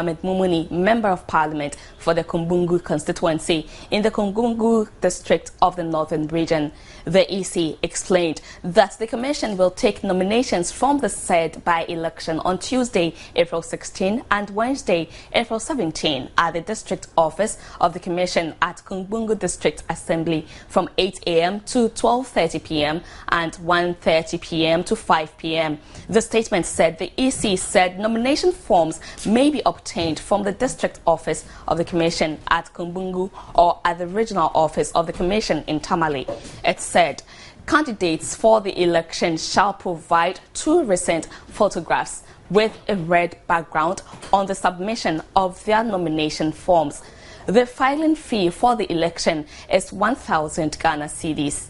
Mohammed Mumuni, Member of Parliament for the Kumbungu constituency in the Kumbungu district of the Northern Region. The EC explained that the Commission will take nominations from the said by-election on Tuesday, April 16 and Wednesday, April 17 at the district office of the Commission at Kumbungu District Assembly from 8 a.m. to 12:30 p.m. and 1:30 p.m. to 5 p.m. The statement said the EC said nomination forms may be obtained from the district office of the Commission at Kumbungu or at the regional office of the Commission in Tamale. It said candidates for the election shall provide 2 recent photographs with a red background on the submission of their nomination forms. The filing fee for the election is 1,000 Ghana cedis.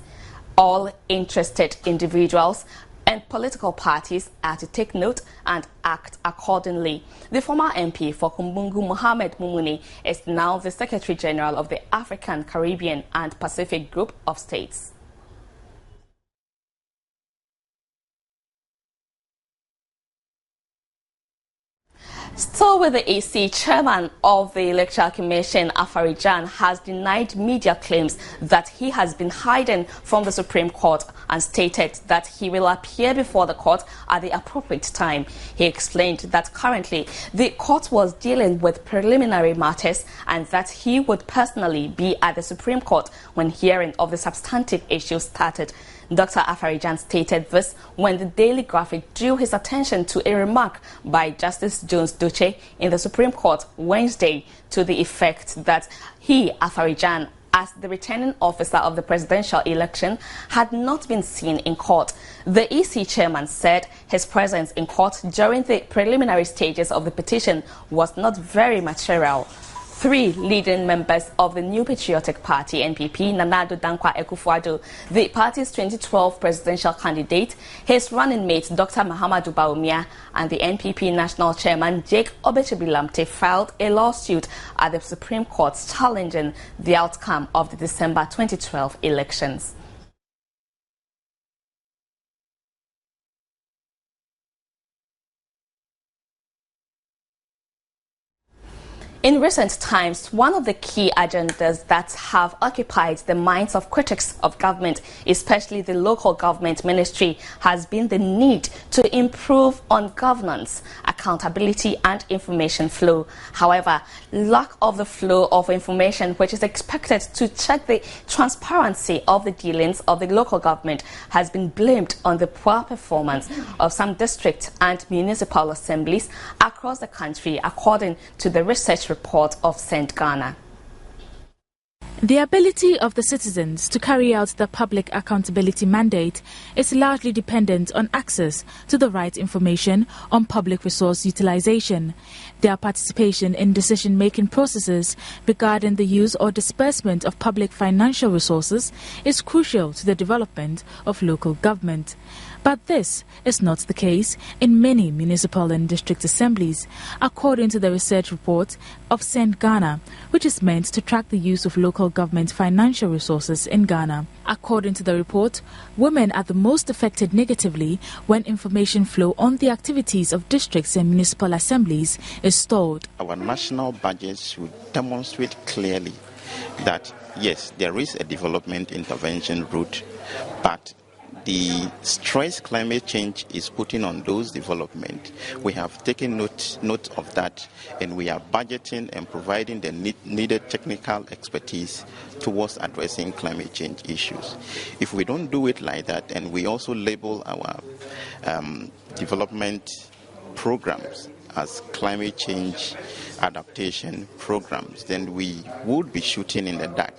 All interested individuals and political parties are to take note and act accordingly. The former MP for Kumbungu, Mohammed Mumuni, is now the Secretary General of the African, Caribbean and Pacific Group of States. Still with the AC, Chairman of the Electoral Commission, Afarijan, has denied media claims that he has been hiding from the Supreme Court and stated that he will appear before the court at the appropriate time. He explained that currently the court was dealing with preliminary matters and that he would personally be at the Supreme Court when hearing of the substantive issues started. Dr. Afarijan stated this when the Daily Graphic drew his attention to a remark by Justice Jones Duche in the Supreme Court Wednesday to the effect that he, Afarijan, as the returning officer of the presidential election, had not been seen in court. The EC chairman said his presence in court during the preliminary stages of the petition was not very material. 3 leading members of the New Patriotic Party, NPP, Nana Addo Dankwa Akufo-Addo, the party's 2012 presidential candidate, his running mate, Dr. Mahamadou Bawumia, and the NPP national chairman, Jake Obechebi-Lamte, filed a lawsuit at the Supreme Court challenging the outcome of the December 2012 elections. In recent times, one of the key agendas that have occupied the minds of critics of government, especially the local government ministry, has been the need to improve on governance, accountability and information flow. However, lack of the flow of information which is expected to check the transparency of the dealings of the local government has been blamed on the poor performance of some district and municipal assemblies across the country, according to the research report of St. Ghana. The ability of the citizens to carry out the public accountability mandate is largely dependent on access to the right information on public resource utilization. Their participation in decision-making processes regarding the use or disbursement of public financial resources is crucial to the development of local government. But this is not the case in many municipal and district assemblies, according to the research report of St. Ghana, which is meant to track the use of local government financial resources in Ghana. According to the report, women are the most affected negatively when information flow on the activities of districts and municipal assemblies is stalled. Our national budget should demonstrate clearly that, yes, there is a development intervention route, but the stress climate change is putting on those development. We have taken note of that, and we are budgeting and providing the needed technical expertise towards addressing climate change issues. If we don't do it like that, and we also label our development programs as climate change adaptation programs, then we would be shooting in the dark.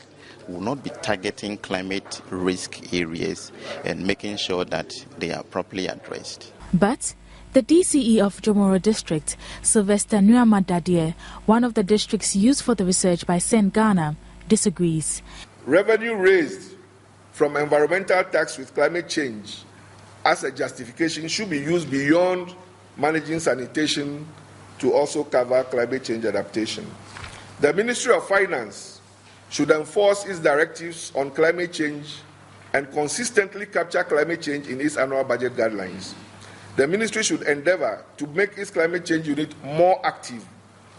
Will not be targeting climate risk areas and making sure that they are properly addressed. But the DCE of Jomoro District, Sylvester Nuamadadie, one of the districts used for the research by St. Ghana, disagrees. Revenue raised from environmental tax with climate change as a justification should be used beyond managing sanitation to also cover climate change adaptation. The Ministry of Finance should enforce its directives on climate change and consistently capture climate change in its annual budget guidelines. The ministry should endeavor to make its climate change unit more active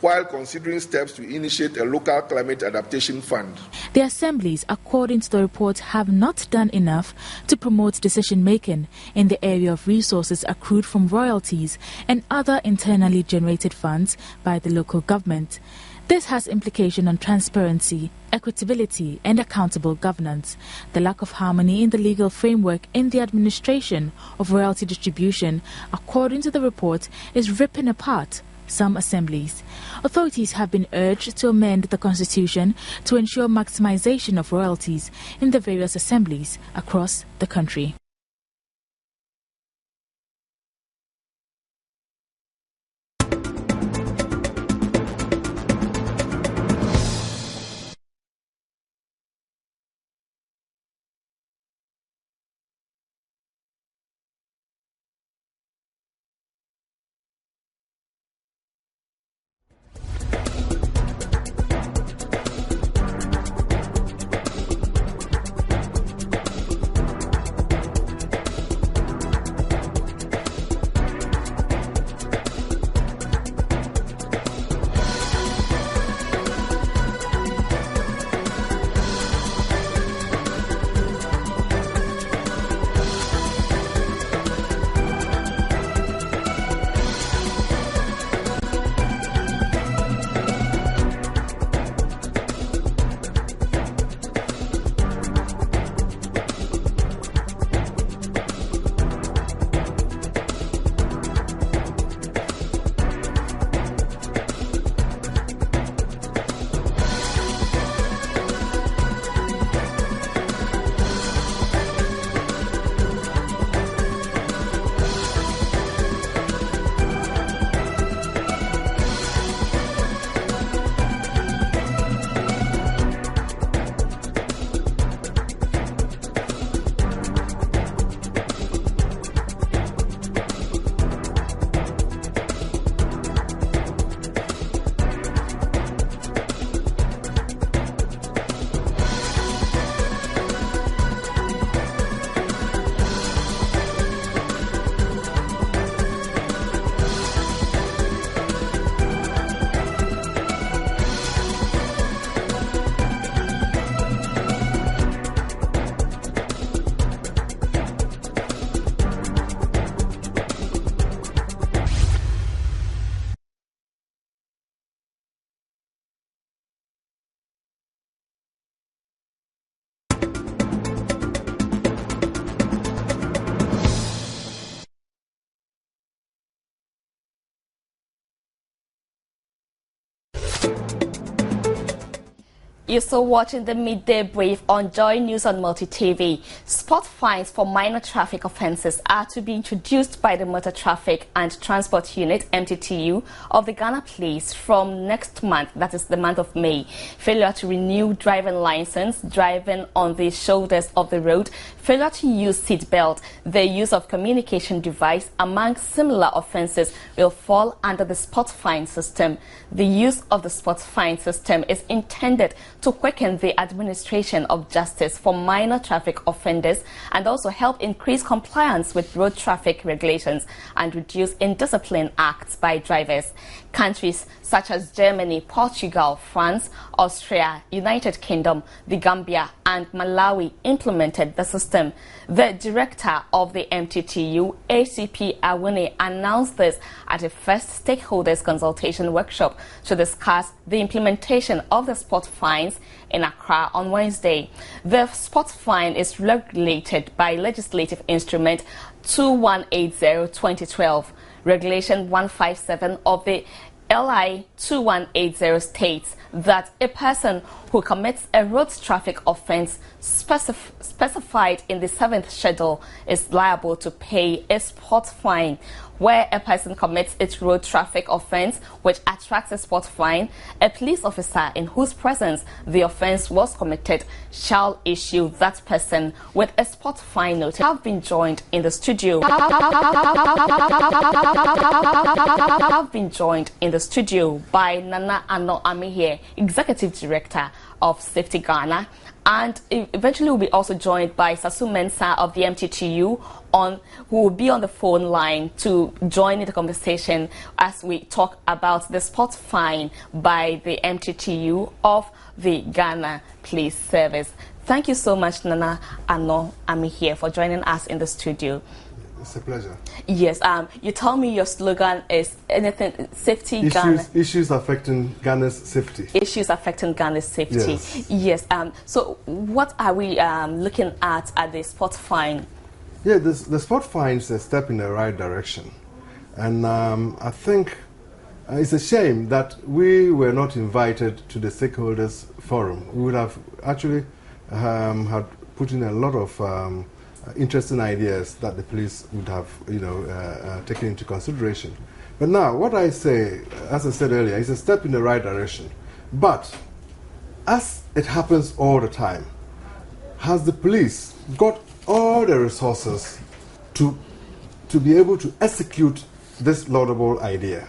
while considering steps to initiate a local climate adaptation fund. The assemblies, according to the report, have not done enough to promote decision-making in the area of resources accrued from royalties and other internally generated funds by the local government. This has implication on transparency, equitability and accountable governance. The lack of harmony in the legal framework in the administration of royalty distribution, according to the report, is ripping apart some assemblies. Authorities have been urged to amend the constitution to ensure maximization of royalties in the various assemblies across the country. You're still watching the Midday Brief on Joy News on Multi TV. Spot fines for minor traffic offences are to be introduced by the Motor Traffic and Transport Unit (MTTU) of the Ghana Police from next month, that is the month of May. Failure to renew driving license, driving on the shoulders of the road, failure to use seat belt, the use of communication device, among similar offences, will fall under the spot fine system. The use of the spot fine system is intended to quicken the administration of justice for minor traffic offenders and also help increase compliance with road traffic regulations and reduce indiscipline acts by drivers. Countries such as Germany, Portugal, France, Austria, United Kingdom, the Gambia and Malawi implemented the system. The director of the MTTU, ACP Awune, announced this at a first stakeholders consultation workshop to discuss the implementation of the spot fines in Accra on Wednesday. The spot fine is regulated by legislative instrument 2180/2012. Regulation 157 of the LI 2180 states that a person who commits a road traffic offence specified in the 7th schedule is liable to pay a spot fine. Where a person commits a road traffic offence which attracts a spot fine, a police officer in whose presence the offence was committed shall issue that person with a spot fine notice. Have been joined in the studio. By Nana Ano Ami here, Executive Director of Safety Ghana, And eventually we'll be also joined by Sasu Mensah of the MTTU, who will be on the phone line to join in the conversation as we talk about the spot fine by the MTTU of the Ghana Police Service. Thank you so much, Nana Ano Ami here, for joining us in the studio. It's a pleasure. Yes, you told me your slogan is anything safety Ghana. Issues affecting Ghana's safety. Issues affecting Ghana's safety. Yes. So what are we looking at the spot fine? Yeah, the spot fine is a step in the right direction. And I think it's a shame that we were not invited to the stakeholders forum. We would have actually had put in a lot of interesting ideas that the police would have, taken into consideration. But now, what I say, as I said earlier, is a step in the right direction. But as it happens all the time, has the police got all the resources to be able to execute this laudable idea,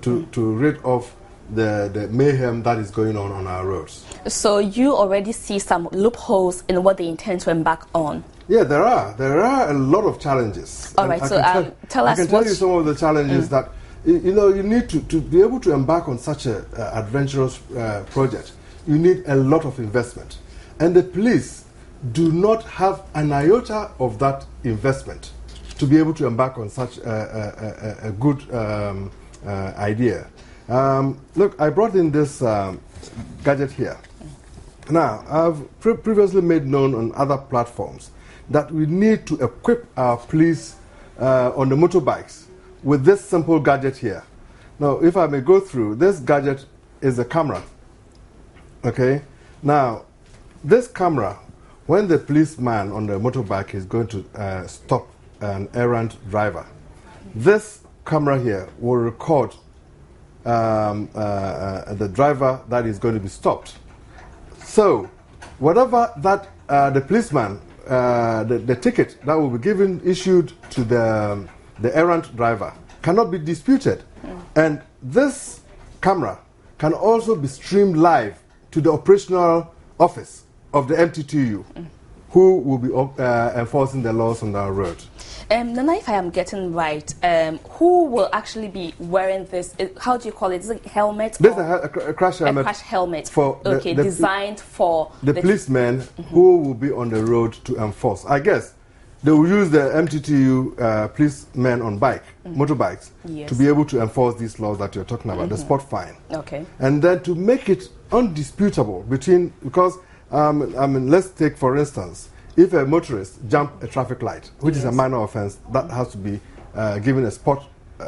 to rid of the mayhem that is going on our roads? So you already see some loopholes in what they intend to embark on? Yeah, there are a lot of challenges. All right, so tell us. I can tell you some of the challenges that you need to be able to embark on such a adventurous project. You need a lot of investment, and the police do not have an iota of that investment to be able to embark on such a good idea. Look, I brought in this gadget here. Now, I've previously made known on other platforms that we need to equip our police on the motorbikes with this simple gadget here. Now, if I may go through, this gadget is a camera. Okay? Now, this camera, when the policeman on the motorbike is going to stop an errant driver, this camera here will record the driver that is going to be stopped. So, whatever that the policeman, the ticket that will be issued to the errant driver cannot be disputed. And this camera can also be streamed live to the operational office of the MTTU, who will be enforcing the laws on our road. Nana, if I am getting right, who will actually be wearing this? How do you call it? Is it a helmet? This is a crash helmet. A crash helmet. For designed for the policemen who will be on the road to enforce. I guess they will use the MTTU policemen on motorbikes, to be able to enforce these laws that you're talking about, the spot fine. Okay. And then to make it undisputable because let's take, for instance, if a motorist jumps a traffic light, which is a minor offense, that has to be given a spot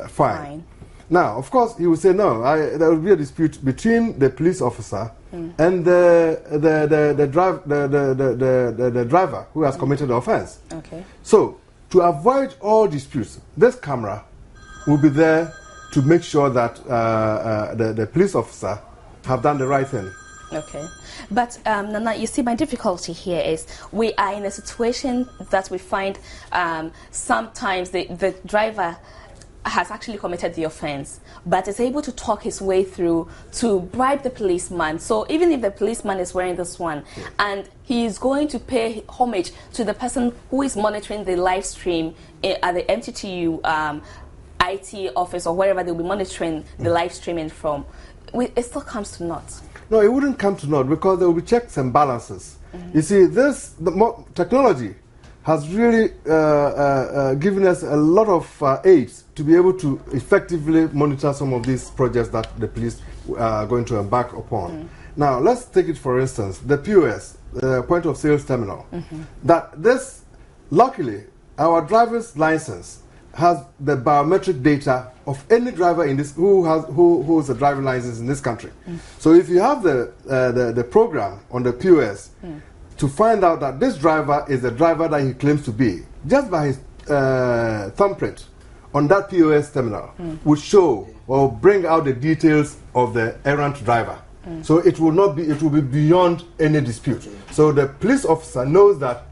fine. Now, of course, he will say, no, there will be a dispute between the police officer and the driver who has committed the offense. Okay. So, to avoid all disputes, this camera will be there to make sure that the police officer have done the right thing. Okay. But, Nana, you see, my difficulty here is we are in a situation that we find sometimes the driver has actually committed the offense, but is able to talk his way through to bribe the policeman. So even if the policeman is wearing this one, and he is going to pay homage to the person who is monitoring the live stream at the MTTU IT office or wherever they'll be monitoring the live streaming from, it still comes to naught. No, it wouldn't come to naught because there will be checks and balances. You see, technology has really given us a lot of aids to be able to effectively monitor some of these projects that the police are going to embark upon. Now, let's take it for instance, the POS, the point of sales terminal. Luckily, our driver's license has the biometric data of any driver in this who has a driving license in this country. So if you have the program on the POS to find out that this driver is the driver that he claims to be, just by his thumbprint on that POS terminal would show or bring out the details of the errant driver. So it will be beyond any dispute. So the police officer knows that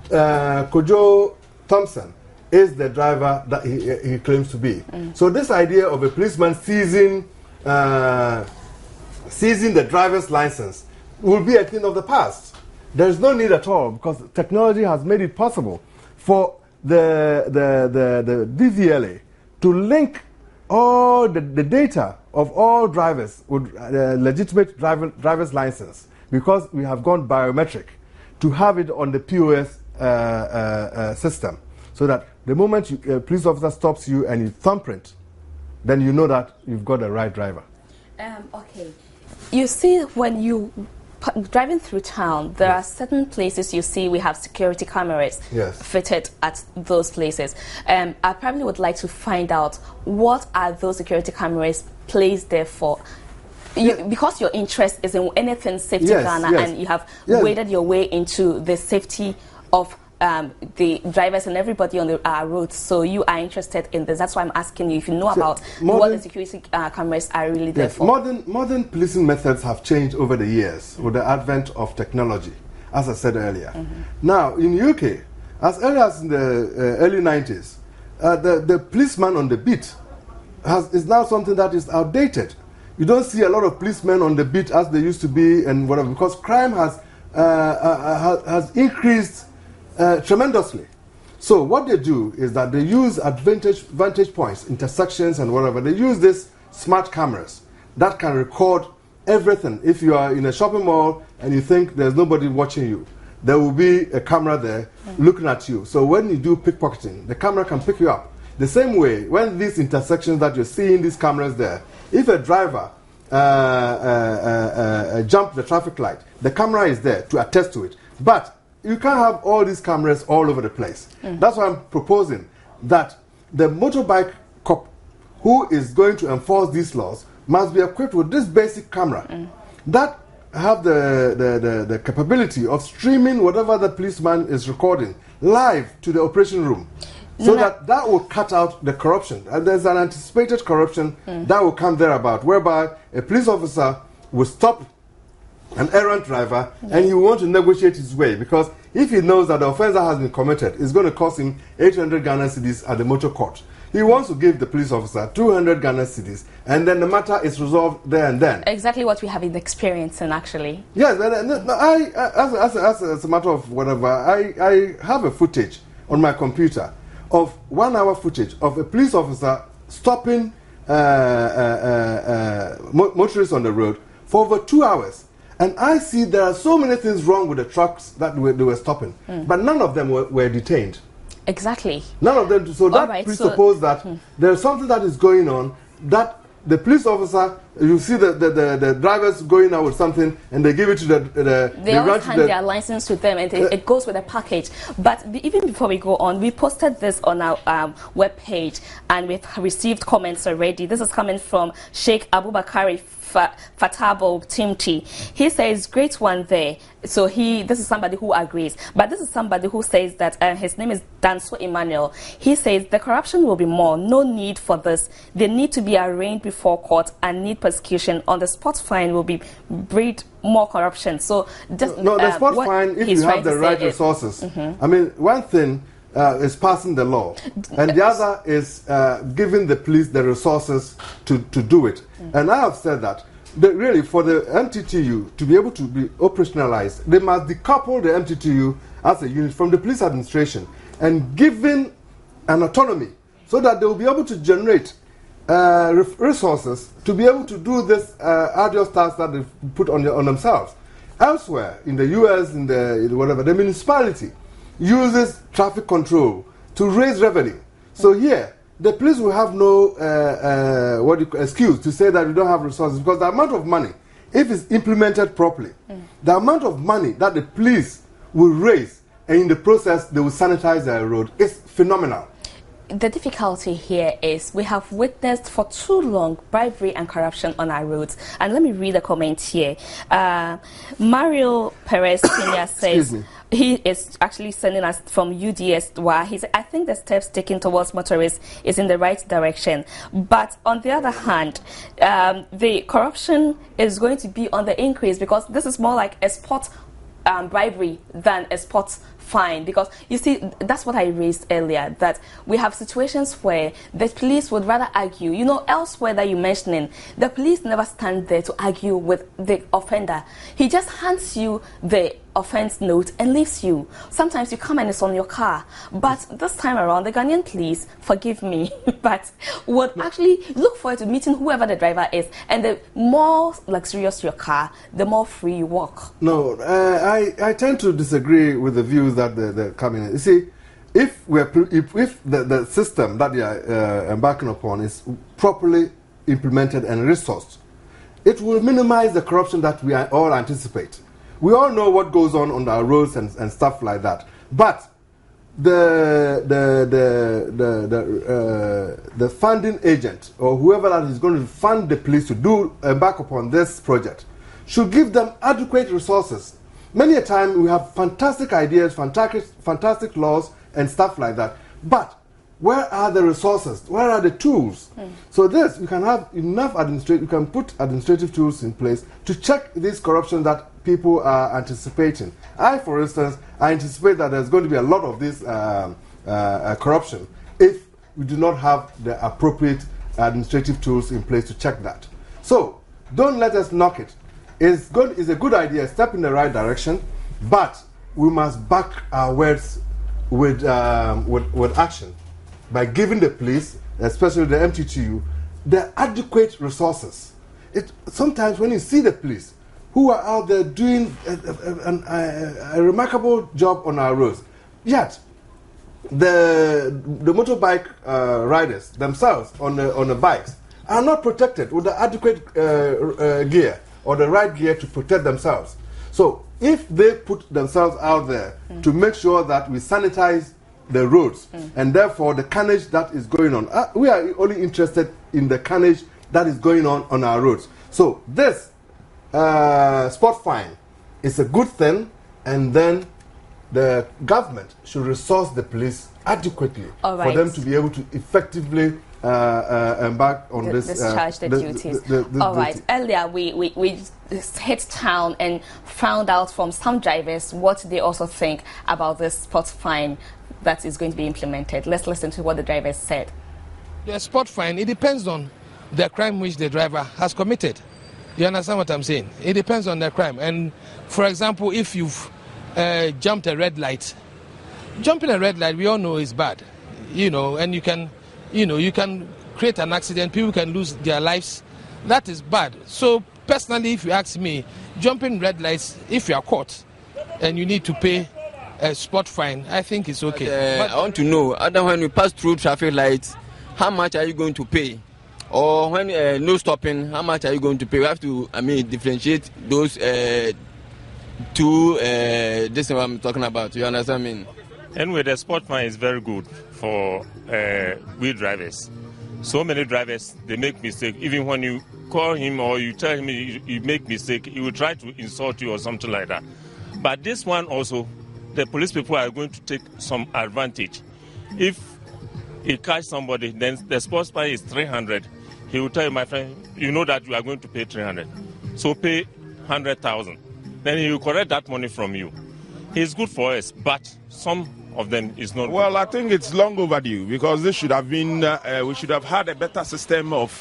Kojo Thompson is the driver that he claims to be. So this idea of a policeman seizing the driver's license will be a thing of the past. There's no need at all, because technology has made it possible for the DVLA to link all the data of all drivers with legitimate driver's license, because we have gone biometric, to have it on the POS system, so that the moment a police officer stops you and you thumbprint, then you know that you've got the right driver. Okay. You see, when you driving through town, there are certain places you see we have security cameras fitted at those places. I probably would like to find out, what are those security cameras placed there for? Because your interest is in anything safety Ghana, and you have waded your way into the safety of the drivers and everybody on the roads, so you are interested in this. That's why I'm asking you if you know about what the security cameras are really there for. Modern policing methods have changed over the years with the advent of technology, as I said earlier. Now, in the UK, as early as in the early 90s, the policeman on the beat is now something that is outdated. You don't see a lot of policemen on the beat as they used to be, and whatever, because crime has increased tremendously. So what they do is that they use vantage points, intersections and whatever. They use these smart cameras that can record everything. If you are in a shopping mall and you think there's nobody watching you, there will be a camera there looking at you. So when you do pickpocketing, the camera can pick you up. The same way, when these intersections that you're seeing, these cameras there, if a driver jumps the traffic light, the camera is there to attest to it. But you can't have all these cameras all over the place. That's why I'm proposing that the motorbike cop who is going to enforce these laws must be equipped with this basic camera that have the capability of streaming whatever the policeman is recording live to the operation room. So that will cut out the corruption. And there's an anticipated corruption that will come thereabout, whereby a police officer will stop an errant driver and he will want to negotiate his way, because if he knows that the offense that has been committed is going to cost him 800 Ghana cedis at the motor court, he wants to give the police officer 200 Ghana cedis, and then the matter is resolved there and then. Exactly what we have been experiencing, actually. Yes, as a matter of whatever, I have a footage on my computer of 1 hour footage of a police officer stopping motorists on the road for over 2 hours. And I see there are so many things wrong with the trucks that they were stopping, but none of them were detained. Exactly. None of them. So that presupposes that there's something that is going on, that the police officer, you see the drivers going out with something and they give it to they always hand their license to them, and it goes with a package. But even before we go on, we posted this on our webpage and we've received comments already. This is coming from Sheikh Abubakari Fatabo Timti. He says, great one there. So this is somebody who agrees. But this is somebody who says that, his name is Danso Emmanuel. He says the corruption will be more. No need for this. They need to be arraigned before court and need persecution. On the spot fine will breed more corruption. So just, the spot fine, if you have the right resources. I mean, one thing is passing the law, and the other is giving the police the resources to do it. And I have said that really, for the MTTU to be able to be operationalized, they must decouple the MTTU as a unit from the police administration and given an autonomy so that they will be able to generate resources to be able to do this arduous task that they've put on themselves. Elsewhere, in the US, in the municipality uses traffic control to raise revenue. So here, the police will have no excuse to say that we don't have resources, because the amount of money, if it's implemented properly, the amount of money that the police will raise, and in the process they will sanitize their road, is phenomenal. The difficulty here is we have witnessed for too long bribery and corruption on our roads. And let me read a comment here. Mario Perez Sr. says, he is actually sending us from UDS. He said, I think the steps taken towards motorists is in the right direction. But on the other hand, the corruption is going to be on the increase, because this is more like a spot bribery than a spot fine. Because you see, that's what I raised earlier, that we have situations where the police would rather argue. You know, elsewhere that you're mentioning, the police never stand there to argue with the offender. He just hands you the offense note and leaves you. Sometimes you come and it's on your car. But this time around, the Ghanaian police, forgive me, but would actually look forward to meeting whoever the driver is. And the more luxurious your car, the more free you walk. No, I tend to disagree with the views that they're coming in. You see, if the system that they are embarking upon is properly implemented and resourced, it will minimize the corruption that we all anticipate. We all know what goes on our roads and stuff like that. But the funding agent or whoever that is going to fund the police to embark upon this project should give them adequate resources. Many a time we have fantastic ideas, fantastic laws and stuff like that. But where are the resources? Where are the tools? So this, we can have enough we can put administrative tools in place to check this corruption that people are anticipating. For instance, I anticipate that there's going to be a lot of this corruption if we do not have the appropriate administrative tools in place to check that. So don't let us knock it. It's a good idea, a step in the right direction, but we must back our words with action by giving the police, especially the MTTU, the adequate resources. Sometimes when you see the police who are out there doing a remarkable job on our roads, yet the motorbike riders themselves on the bikes are not protected with the adequate gear or the right gear to protect themselves. So if they put themselves out there to make sure that we sanitize the roads and therefore the carnage that is going on, we are only interested in the carnage that is going on our roads. So this spot fine is a good thing, and then the government should resource the police adequately for them to be able to effectively embark on discharge the duties. All right. Earlier, we hit town and found out from some drivers what they also think about this spot fine that is going to be implemented. Let's listen to what the drivers said. The spot fine, it depends on the crime which the driver has committed. You understand what I'm saying? It depends on the crime. And for example, if you've jumped a red light, jumping a red light, we all know is bad, and you can create an accident, people can lose their lives. That is bad. So personally, if you ask me, jumping red lights, if you are caught and you need to pay a spot fine, I think it's okay. But I want to know, when you pass through traffic lights, how much are you going to pay? Or when no stopping, how much are you going to pay? We have to, differentiate those two. This is what I'm talking about. You understand me? Anyway, the spot fine is very good for we drivers. So many drivers, they make mistake. Even when you call him or you tell him you make mistake, he will try to insult you or something like that. But this one also, the police people are going to take some advantage. If he catch somebody, then the spot fine is 300. He will tell you, my friend, you know that you are going to pay 300. So pay 100,000. Then he will collect that money from you. He's good for us, but some of them is not. Well, I think it's long overdue, because this should have been, we should have had a better system of,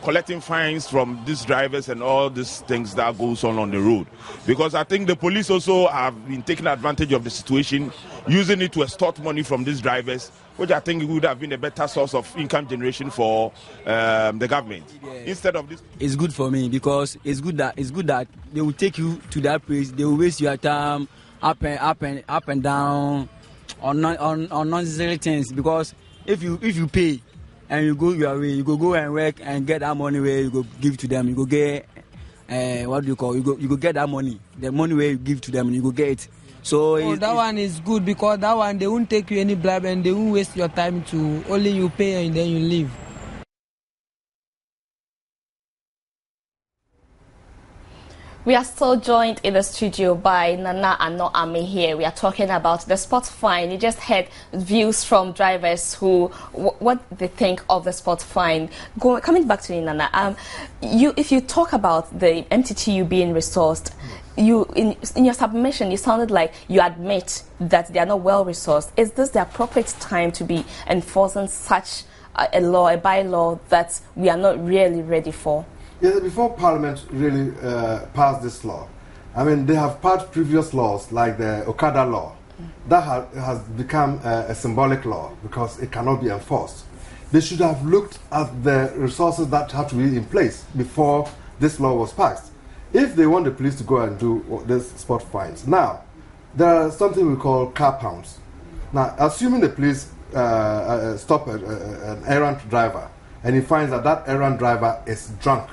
collecting fines from these drivers and all these things that goes on the road. Because I think the police also have been taking advantage of the situation, using it to extort money from these drivers, which I think would have been a better source of income generation for the government. Instead of this, it's good for me, because it's good that they will take you to that place. They will waste your time up and down on unnecessary things. Because if you pay and you go your way, you go and work and get that money where you go give to them. You go get you go get that money. The money where you give to them, you go get it. So that one is good, because that one they won't take you any bribe and they won't waste your time to only you pay and then you leave. We are still joined in the studio by Nana Ano Ame here. We are talking about the spot fine. You just heard views from drivers who what they think of the spot fine. Coming back to you, Nana, if you talk about the MTTU being resourced, in your submission, you sounded like you admit that they are not well resourced. Is this the appropriate time to be enforcing such a bylaw that we are not really ready for? Yes, before Parliament really passed this law, I mean, they have passed previous laws like the Okada law. That has become a symbolic law because it cannot be enforced. They should have looked at the resources that have to be in place before this law was passed. If they want the police to go and do this spot fines. Now, there are something we call car pounds. Now, assuming the police stop an errant driver and he finds that that errant driver is drunk,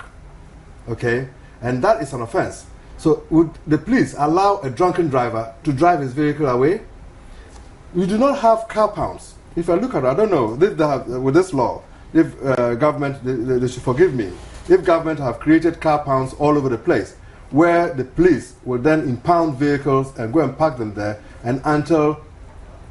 okay, and that is an offense. So would the police allow a drunken driver to drive his vehicle away? We do not have car pounds. If I look at it, I don't know, with this law, if government, they should forgive me, if government have created car pounds all over the place, where the police will then impound vehicles and go and park them there, and until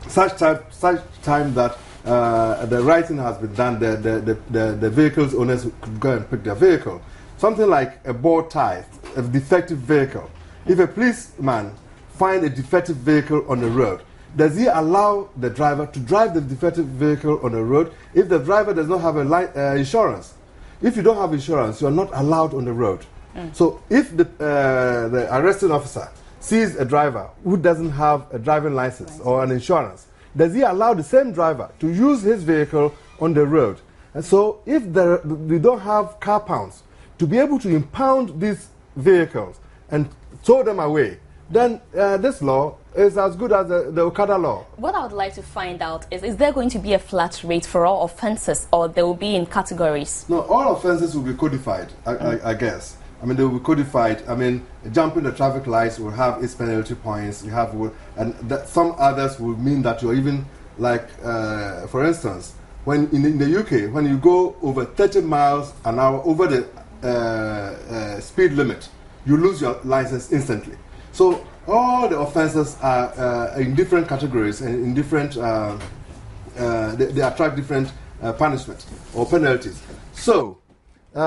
such time that the writing has been done, the vehicle's owners could go and pick their vehicle. Something like a board tie, a defective vehicle. If a policeman finds a defective vehicle on the road, does he allow the driver to drive the defective vehicle on the road if the driver does not have insurance? If you don't have insurance, you are not allowed on the road. So if the arresting officer sees a driver who doesn't have a driving license or an insurance, does he allow the same driver to use his vehicle on the road? And so if we don't have car pounds to be able to impound these vehicles and tow them away, then this law is as good as the Okada law. What I would like to find out is there going to be a flat rate for all offences, or they will be in categories? No, all offences will be codified, I guess. I mean, they will be codified. I mean, jumping the traffic lights will have its penalty points. You have, and some others will mean that you're even like, for instance, when in the UK, when you go over 30 miles an hour over the speed limit, you lose your license instantly. So all the offences are in different categories and in different. They attract different punishment or penalties. So. The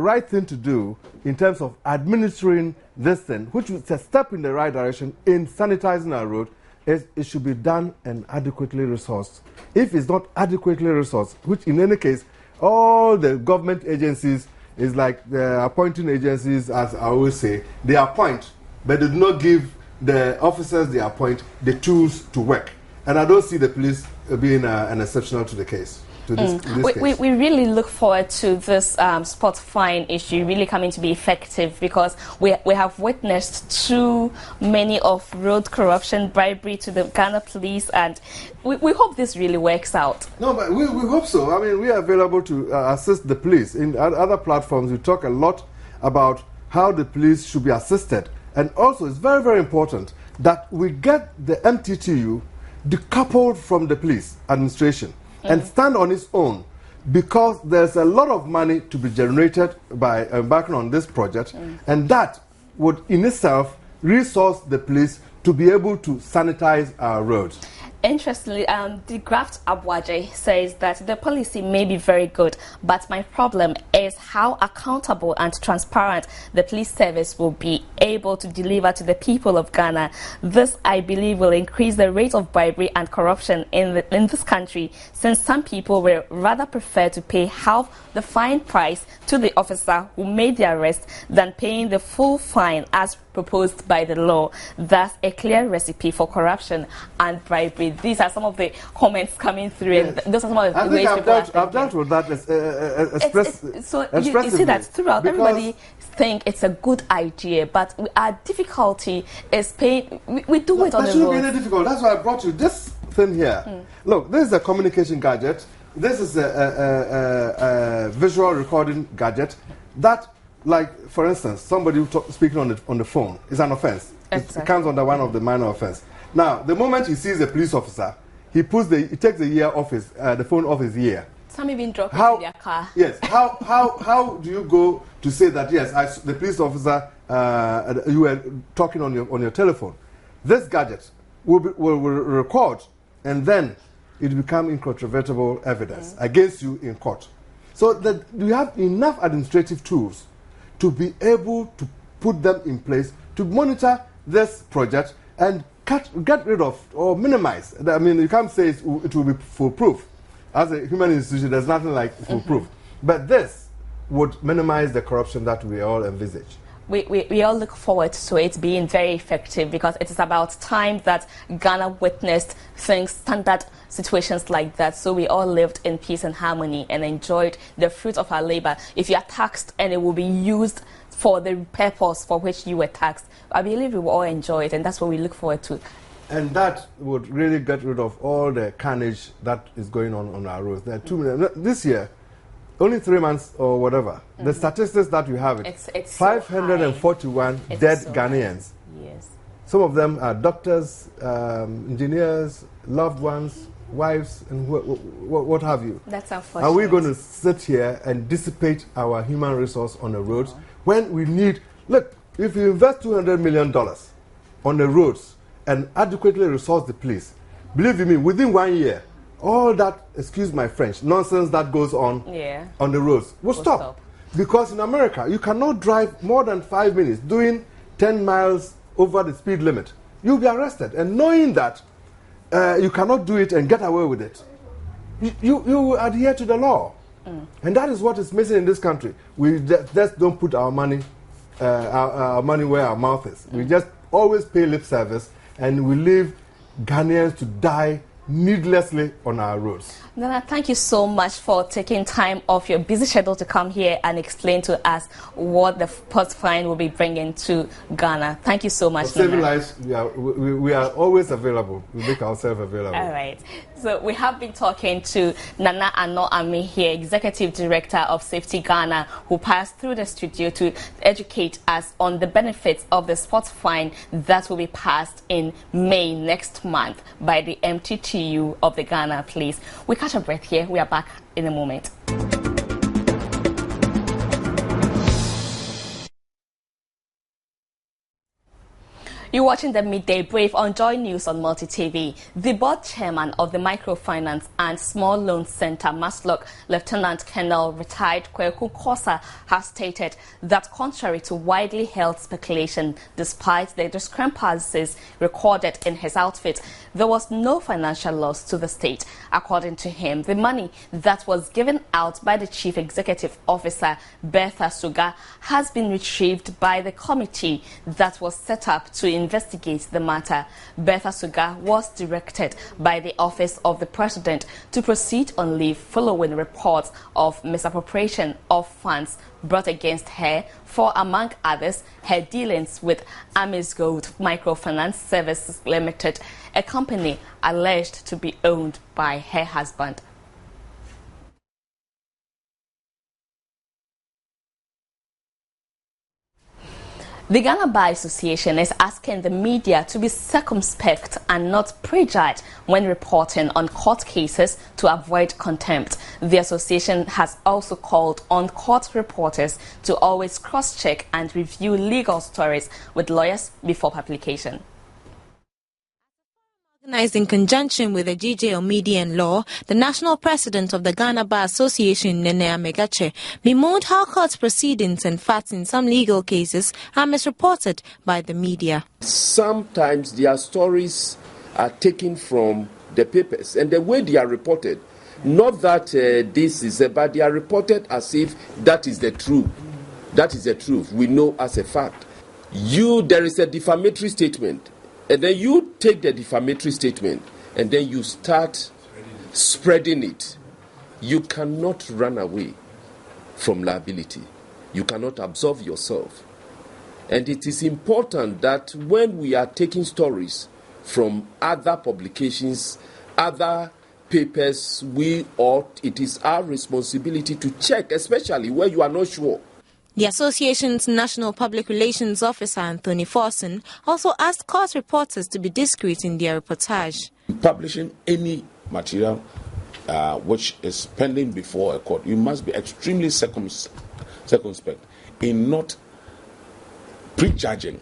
right thing to do in terms of administering this thing, which is a step in the right direction in sanitizing our road, is it should be done and adequately resourced. If it's not adequately resourced, which in any case, all the government agencies is like the appointing agencies, as I always say, they appoint, but they do not give the officers they appoint the tools to work. And I don't see the police being an exceptional to the case. We really look forward to this spot fine issue really coming to be effective, because we have witnessed too many of road corruption, bribery to the Ghana police, and we hope this really works out. No, but we hope so. I mean, we are available to assist the police. In other platforms, we talk a lot about how the police should be assisted. And also, it's very, very important that we get the MTTU decoupled from the police administration and stand on its own, because there's a lot of money to be generated by embarking on this project, and that would in itself resource the police to be able to sanitize our roads. Interestingly, the Graft Abwaje says that the policy may be very good, but my problem is how accountable and transparent the police service will be able to deliver to the people of Ghana. This, I believe, will increase the rate of bribery and corruption in this country, since some people will rather prefer to pay half the fine price to the officer who made the arrest than paying the full fine as proposed by the law. Thus, a clear recipe for corruption and bribery. These are some of the comments coming through, and those are some of the ways people are thinking. I've dealt with that you see that throughout. Everybody think it's a good idea, but our difficulty is paying. We do it on the road. That shouldn't be any difficult. That's why I brought you this thing here. Look, this is a communication gadget. This is a visual recording gadget that, like, for instance, somebody speaking on the phone is an offense. Exactly. It comes under one of the minor offense. Now, the moment he sees a police officer, he takes the ear off the phone off his ear. Some even drop it in their car. Yes. How do you go to say that, yes, the police officer, you were talking on your telephone? This gadget will record, and then it will become incontrovertible evidence against you in court. So that you have enough administrative tools to be able to put them in place to monitor this project and get rid of or minimize. I mean, you can't say it will be foolproof. As a human institution, there's nothing like foolproof. But this would minimize the corruption that we all envisage. We all look forward to it being very effective, because it is about time that Ghana witnessed standard situations like that. So we all lived in peace and harmony and enjoyed the fruit of our labor. If you are taxed and it will be used for the purpose for which you were taxed, I believe we will all enjoy it, and that's what we look forward to. And that would really get rid of all the carnage that is going on our roads. There are 2 million. This year, only 3 months or whatever, the statistics that you have, it's 541 so dead so Ghanaians. Yes. Some of them are doctors, engineers, loved ones, wives, and what have you. That's unfortunate. Are we going to sit here and dissipate our human resource on the roads when we need... Look, if you invest $200 million on the roads and adequately resource the police, believe you me, within 1 year, all that, excuse my French, nonsense that goes on on the roads will stop. Because in America, you cannot drive more than 5 minutes doing 10 miles over the speed limit. You'll be arrested. And knowing that you cannot do it and get away with it, you adhere to the law. And that is what is missing in this country. We just don't put our money where our mouth is. We just always pay lip service, and we leave Ghanaians to die needlessly on our roads. Nana, thank you so much for taking time off your busy schedule to come here and explain to us what the pot fine will be bringing to Ghana. Thank you so much, For saving lives, we are always available. We make ourselves available. All right. So we have been talking to Nana Ano Ami here, Executive Director of Safety Ghana, who passed through the studio to educate us on the benefits of the sports fine that will be passed in May next month by the MTTU of the Ghana Police. We catch a breath here. We are back in a moment. You're watching the Midday Brief on Joy News on Multi TV. The board chairman of the Microfinance and Small Loan Center, MASLOC, Lieutenant Colonel retired Kweku Kosa, has stated that contrary to widely held speculation, despite the discrepancies recorded in his outfit, there was no financial loss to the state. According to him, the money that was given out by the Chief Executive Officer, Bertha Suga, has been retrieved by the committee that was set up to investigate the matter. Bertha Suga was directed by the Office of the President to proceed on leave following reports of misappropriation of funds brought against her for, among others, her dealings with Amis Gold Microfinance Services Limited, a company alleged to be owned by her husband. The Ghana Bar Association is asking the media to be circumspect and not prejudge when reporting on court cases to avoid contempt. The association has also called on court reporters to always cross-check and review legal stories with lawyers before publication. Organized in conjunction with the GJ on Media and Law, the national president of the Ghana Bar Association, Nene Amegache, bemoaned how court proceedings and facts in some legal cases are misreported by the media. Sometimes their stories are taken from the papers, and the way they are reported, not that this is, but they are reported as if that is the truth. That is the truth. We know as a fact. There is a defamatory statement. And then you take the defamatory statement and then you start spreading it. You cannot run away from liability. You cannot absolve yourself. And it is important that when we are taking stories from other publications, other papers, it is our responsibility to check, especially where you are not sure. The association's National Public Relations Officer, Anthony Forson, also asked court reporters to be discreet in their reportage. Publishing any material which is pending before a court, you must be extremely circumspect in not prejudging.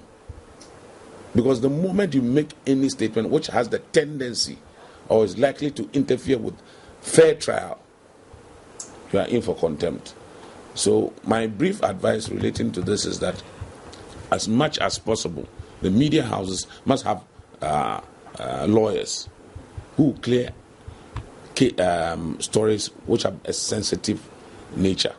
Because the moment you make any statement which has the tendency or is likely to interfere with fair trial, you are in for contempt. So my brief advice relating to this is that as much as possible, the media houses must have lawyers who clear stories which have a sensitive nature.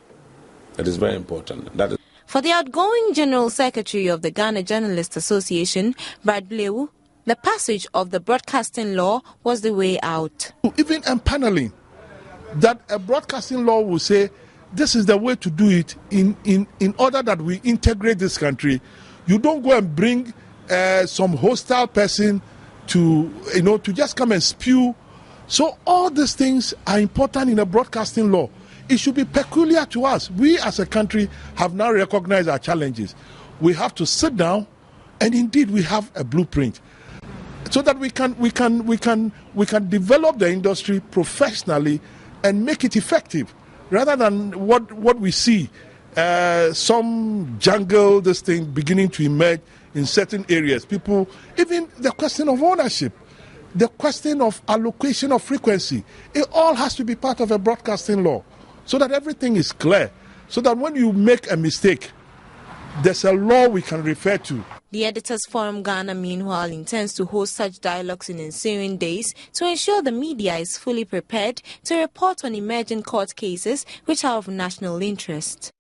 It is very important. That is For the outgoing General Secretary of the Ghana Journalists Association, Brad Blew, the passage of the broadcasting law was the way out. Even empaneling, that a broadcasting law will say this is the way to do it in order that we integrate this country. You don't go and bring some hostile person to just come and spew. So all these things are important in a broadcasting law. It should be peculiar to us. We as a country have now recognized our challenges. We have to sit down, and indeed we have a blueprint, so that we can develop the industry professionally and make it effective, rather than what we see, some jungle, this thing beginning to emerge in certain areas. People, even the question of ownership, the question of allocation of frequency, it all has to be part of a broadcasting law, so that everything is clear, so that when you make a mistake, there's a law we can refer to. The Editors Forum Ghana, meanwhile, intends to host such dialogues in ensuing days to ensure the media is fully prepared to report on emerging court cases which are of national interest.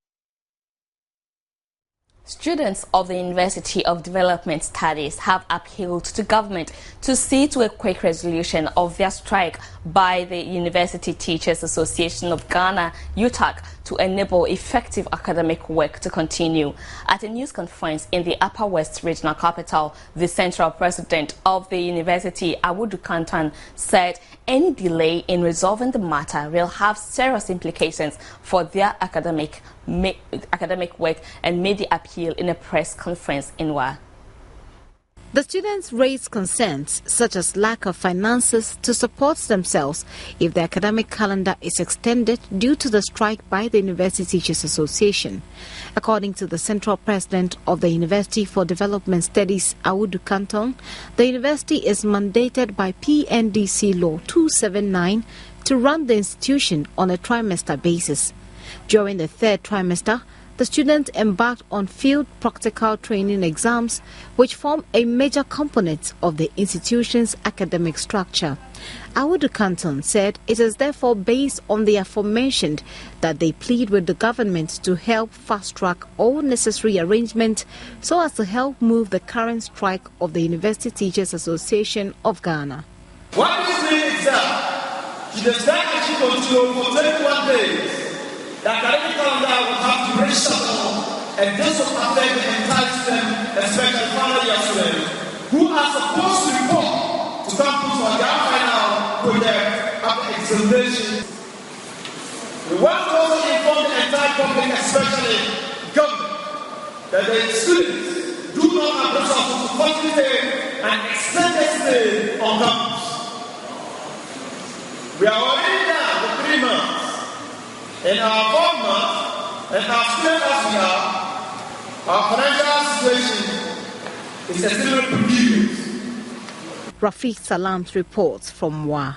Students of the University of Development Studies have appealed to government to see to a quick resolution of their strike by the University Teachers Association of Ghana, UTAG, to enable effective academic work to continue. At a news conference in the Upper West Regional Capital, the Central President of the University, Awudu Kantan, said any delay in resolving the matter will have serious implications for their academic work, and made the appeal in a press conference in Wa. The students raised concerns such as lack of finances to support themselves if the academic calendar is extended due to the strike by the University Teachers Association. According to the Central President of the University for Development Studies, Awudu Kanton, the university is mandated by PNDC Law 279 to run the institution on a trimester basis. During the third trimester, the students embarked on field practical training exams, which form a major component of the institution's academic structure. Awudu Kanton said it is therefore based on the aforementioned that they plead with the government to help fast-track all necessary arrangements so as to help move the current strike of the University Teachers Association of Ghana. What is the exam? The strike should continue for 21 days. The academic calendar will have to reshuffle, and this will affect the entire student, especially final year students, who are supposed to report to campus on their final project after examination. We want to also inform the entire public, especially government, that the students do not have resources to continue and extend their stay on campus. We are already down to 3 months. In our 4 months, and our students as we are, our financial situation is extremely precarious. Rafiq Salam's reports from Wa.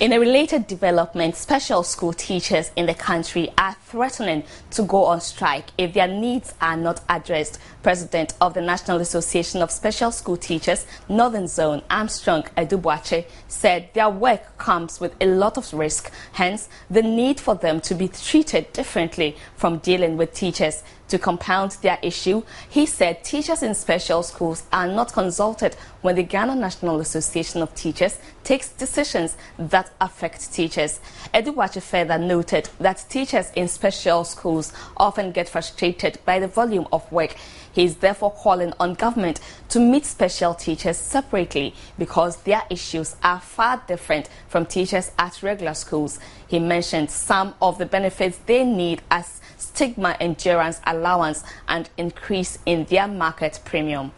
In a related development, special school teachers in the country are threatening to go on strike if their needs are not addressed. President of the National Association of Special School Teachers, Northern Zone, Armstrong Edubuache, said their work comes with a lot of risk, hence the need for them to be treated differently from dealing with teachers. To compound their issue, he said teachers in special schools are not consulted when the Ghana National Association of Teachers takes decisions that affect teachers. Edubuache further noted that teachers in special schools often get frustrated by the volume of work. He is therefore calling on government to meet special teachers separately because their issues are far different from teachers at regular schools. He mentioned some of the benefits they need as stigma endurance allowance and increase in their market premium.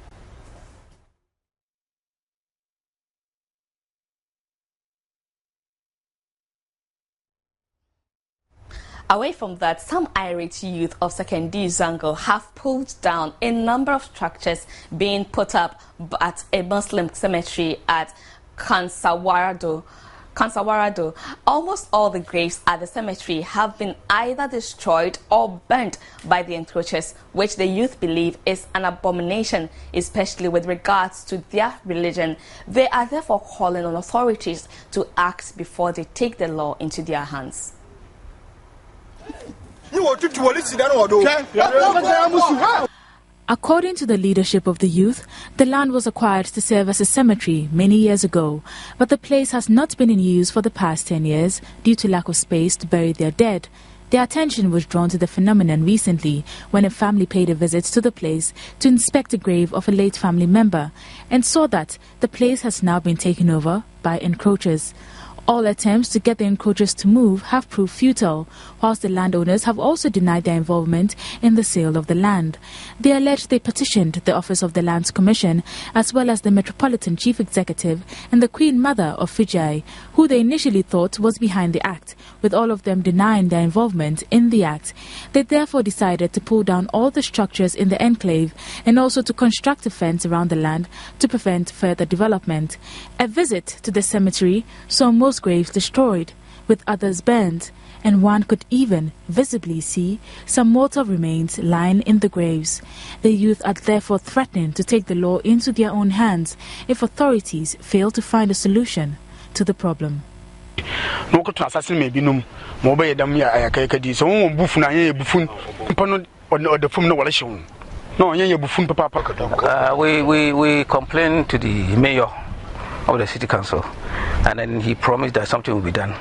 Away from that, some irate youth of Secondary Zango have pulled down a number of structures being put up at a Muslim cemetery at Kansawarado. Kansawarado, almost all the graves at the cemetery have been either destroyed or burnt by the encroachers, which the youth believe is an abomination, especially with regards to their religion. They are therefore calling on authorities to act before they take the law into their hands. According to the leadership of the youth, the land was acquired to serve as a cemetery many years ago, but the place has not been in use for the past 10 years due to lack of space to bury their dead. Their attention was drawn to the phenomenon recently when a family paid a visit to the place to inspect the grave of a late family member and saw that the place has now been taken over by encroachers. All attempts to get the encroachers to move have proved futile, whilst the landowners have also denied their involvement in the sale of the land. They allege they petitioned the Office of the Lands Commission as well as the Metropolitan Chief Executive and the Queen Mother of Fiji, who they initially thought was behind the act, with all of them denying their involvement in the act. They therefore decided to pull down all the structures in the enclave and also to construct a fence around the land to prevent further development. A visit to the cemetery saw most graves destroyed, with others burned, and one could even visibly see some mortal remains lying in the graves. The youth are therefore threatening to take the law into their own hands if authorities fail to find a solution to the problem. We complained to the mayor of the city council, and then he promised that something will be done.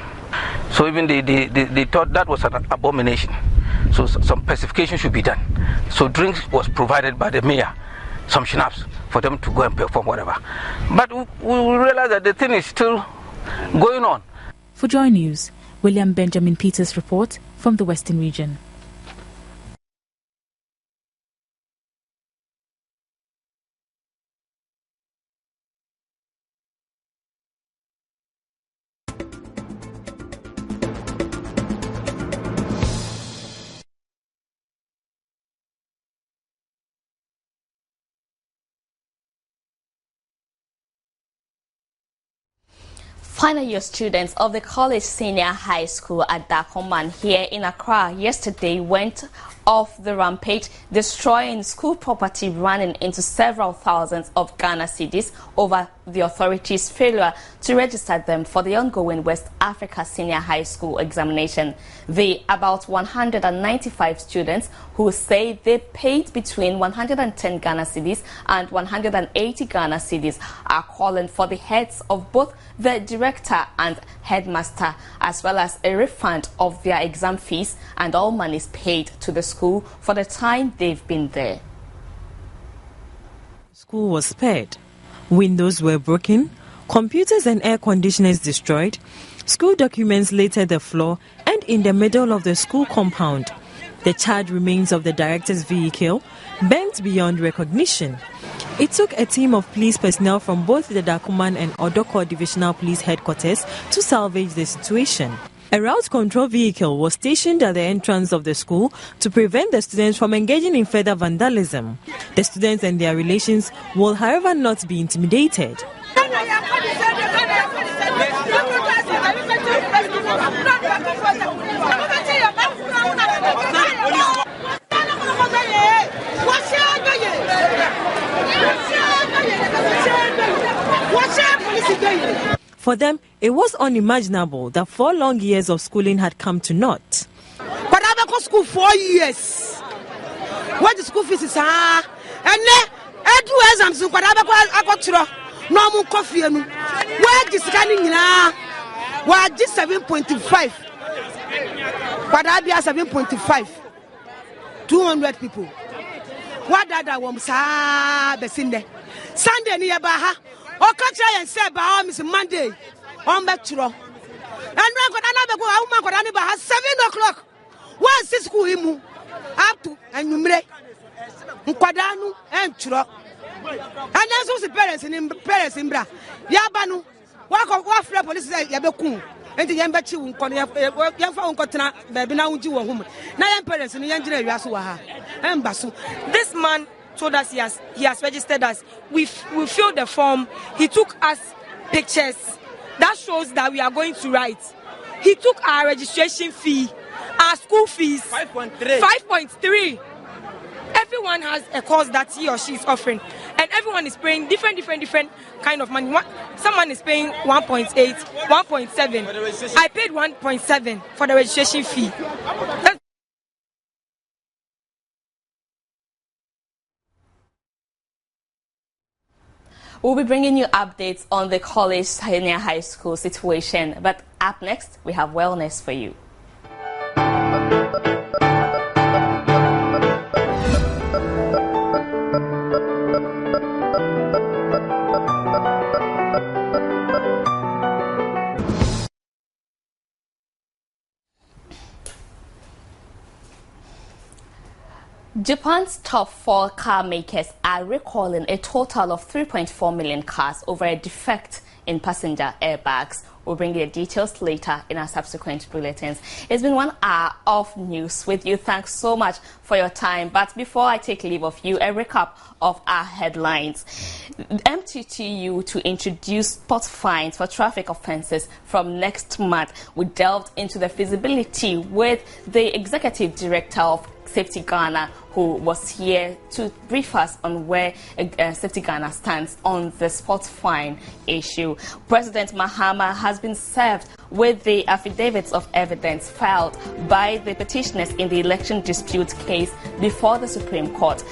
So even they thought that was an abomination. So some pacification should be done. So drinks was provided by the mayor, some schnapps for them to go and perform whatever. But we realized that the thing is still going on. For Joy News, William Benjamin Peters report from the Western Region. Final year students of the college senior high school at Dakoman here in Accra yesterday went off the rampage, destroying school property, running into several thousands of Ghana cedis over the authorities' failure to register them for the ongoing West Africa Senior High School examination. The about 195 students who say they paid between 110 Ghana cedis and 180 Ghana cedis are calling for the heads of both the director and headmaster, as well as a refund of their exam fees and all monies paid to the school for the time they've been there. School was spared. Windows were broken, computers and air conditioners destroyed, school documents littered the floor and in the middle of the school compound. The charred remains of the director's vehicle bent beyond recognition. It took a team of police personnel from both the Dakuman and Odoko Divisional Police Headquarters to salvage the situation. A route control vehicle was stationed at the entrance of the school to prevent the students from engaging in further vandalism. The students and their relations will, however, not be intimidated. For them, it was unimaginable that 4 long years of schooling had come to naught. But I've been to school 4 years. What the school fees is, and I do exams. But I got to no more coffee. Where is scanning now? Why just 7.5? But I be 7.5. 200 people. What did I want? Sunday near Baha. O catch and say about Miss Monday on Metro. And I got another go out 7 o'clock. What's this school him up to and Numre Quadanu and Churo. And that's also parents in Bra. Yabanu, what police Yabeku, and the Yambachi won't call Yafan baby now you a woman. Now parents in the engineer Yasuaha and Basu. This man told us he has registered us. We filled the form. He took us pictures that shows that we are going to write. He took our registration fee, our school fees, 5.3. Everyone has a course that he or she is offering, and everyone is paying different kind of money. Someone is paying 1.8, 1.7. I paid 1.7 for the registration fee. We'll be bringing you updates on the college senior high school situation, but up next we have wellness for you. Japan's top 4 car makers are recalling a total of 3.4 million cars over a defect in passenger airbags. We'll bring you the details later in our subsequent bulletins. It's been 1 hour of news with you. Thanks so much for your time. But before I take leave of you, a recap of our headlines. MTTU to introduce spot fines for traffic offences from next month. We delved into the feasibility with the Executive Director of Safety Ghana, who was here to brief us on where Safety Ghana stands on the spot fine issue. President Mahama has been served with the affidavits of evidence filed by the petitioners in the election dispute case before the Supreme Court.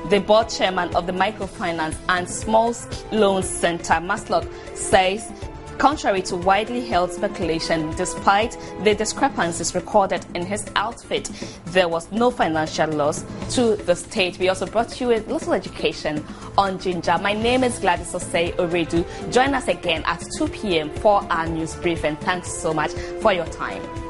The board chairman of the Microfinance and Small Loans Center, MASLOC, says, contrary to widely held speculation, despite the discrepancies recorded in his outfit, there was no financial loss to the state. We also brought you a little education on ginger. My name is Gladys Osei Oredu. Join us again at 2 p.m. for our news briefing. Thanks so much for your time.